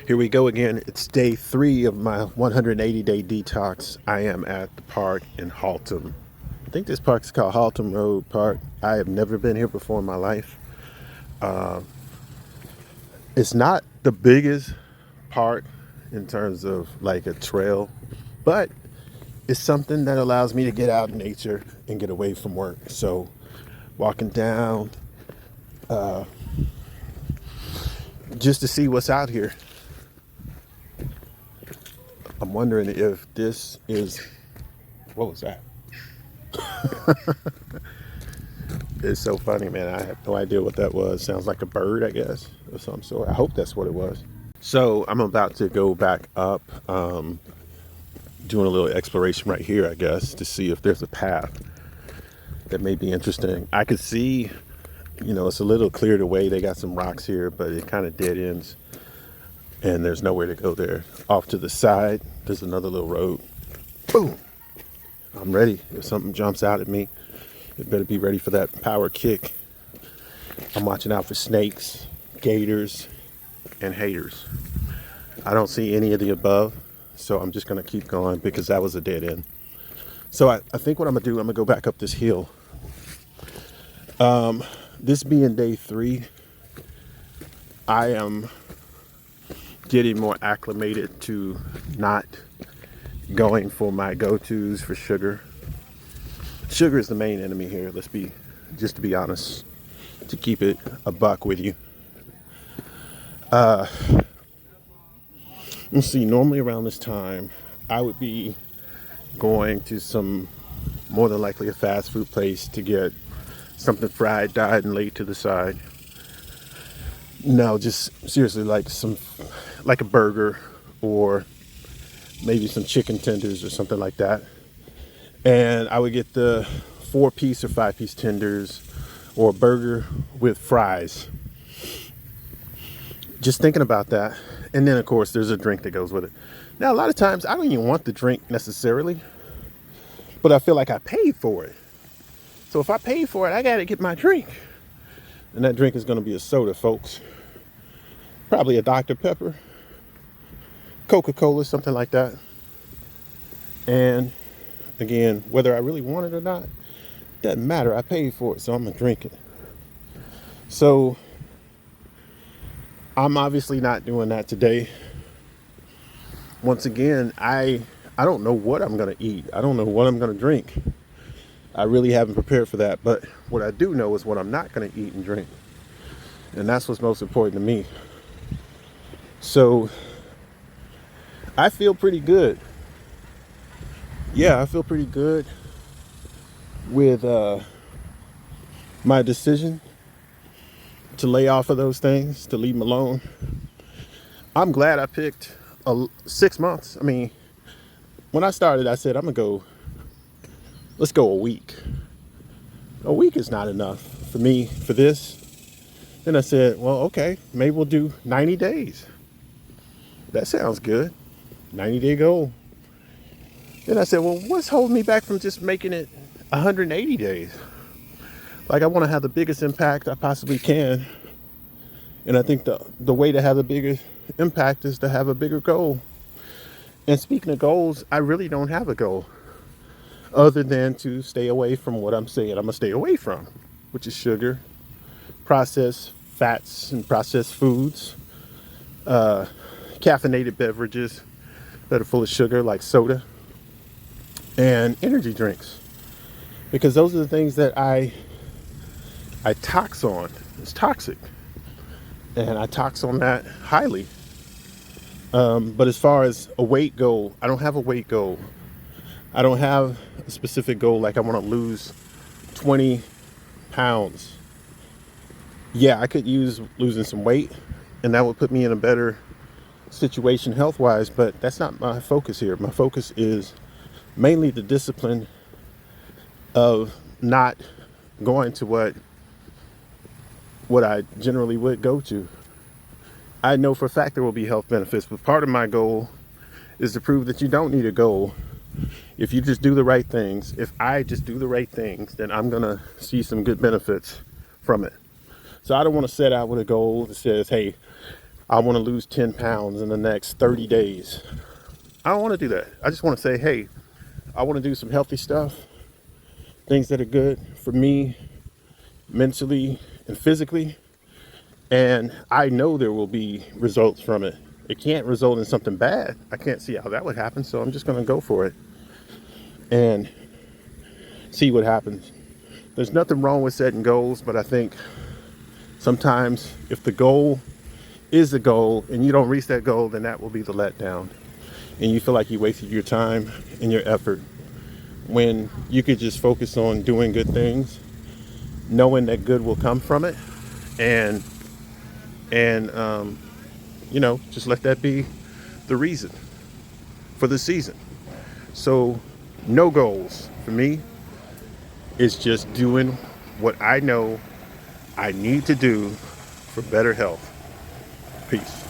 Here we go again. It's day 3 of my 180-day detox. I am at the park in Haltom. I think this park is called Haltom Road Park. I have never been here before in my life. It's not the biggest park in terms of like a trail, but it's something that allows me to get out in nature and get away from work. So walking down just to see what's out here. I'm wondering if this is, what was that? It's so funny, man. I have no idea what that was. Sounds like a bird, I guess, of some sort. I hope that's what it was. So I'm about to go back up, doing a little exploration right here, I guess, to see if there's a path that may be interesting. I could see, it's a little cleared away. They got some rocks here, but it kind of dead ends. And there's nowhere to go there. Off to the side, there's another little road. Boom! I'm ready. If something jumps out at me, it better be ready for that power kick. I'm watching out for snakes, gators, and haters. I don't see any of the above, so I'm just gonna keep going because that was a dead end. So I think what I'm gonna do, I'm gonna go back up this hill. This being day 3, I am getting more acclimated to not going for my go-tos for sugar. Sugar is the main enemy here. Just to be honest, to keep it a buck with you. Let's see, normally around this time, I would be going to some, more than likely a fast food place to get something fried, dyed, and laid to the side. No, just seriously, like a burger or maybe some chicken tenders or something like that. And I would get the 4-piece or 5-piece tenders or a burger with fries. Just thinking about that. And then, of course, there's a drink that goes with it. Now, a lot of times I don't even want the drink necessarily, but I feel like I paid for it. So if I paid for it, I got to get my drink. And that drink is going to be a soda, folks. Probably a Dr. Pepper, Coca-Cola, something like that. And again, whether I really want it or not, doesn't matter. I paid for it, so I'm going to drink it. So I'm obviously not doing that today. Once again, I don't know what I'm going to eat. I don't know what I'm going to drink. I really haven't prepared for that. But what I do know is what I'm not going to eat and drink. And that's what's most important to me. So I feel pretty good. Yeah, I feel pretty good with my decision to lay off of those things, to leave them alone. I'm glad I picked 6 months. I mean, when I started, I said, let's go a week. A week is not enough for me for this. Then I said, well, okay, maybe we'll do 90 days. That sounds good. 90-day goal. Then I said, well, what's holding me back from just making it 180 days? Like, I want to have the biggest impact I possibly can. And I think the way to have the biggest impact is to have a bigger goal. And speaking of goals, I really don't have a goal other than to stay away from what I'm saying I'm going to stay away from, which is sugar, processed fats and processed foods, caffeinated beverages that are full of sugar like soda, and energy drinks, because those are the things that I tox on. It's toxic, and I tox on that highly. But as far as a weight goal, I don't have a weight goal. I don't have a specific goal like I want to lose 20 pounds. Yeah, I could use losing some weight, and that would put me in a better situation health-wise, but that's not my focus here. My focus is mainly the discipline of not going to what I generally would go to. I know for a fact there will be health benefits, but part of my goal is to prove that you don't need a goal. If you just do the right things, if I just do the right things, then I'm gonna see some good benefits from it. So I don't want to set out with a goal that says, hey, I want to lose 10 pounds in the next 30 days. I don't want to do that. I just want to say, hey, I want to do some healthy stuff, things that are good for me mentally and physically. And I know there will be results from it. It can't result in something bad. I can't see how that would happen. So I'm just going to go for it and see what happens. There's nothing wrong with setting goals, but I think sometimes if the goal is the goal and you don't reach that goal, then that will be the letdown. And you feel like you wasted your time and your effort when you could just focus on doing good things, knowing that good will come from it, and just let that be the reason for the season. So no goals for me is just doing what I know I need to do for better health. Peace.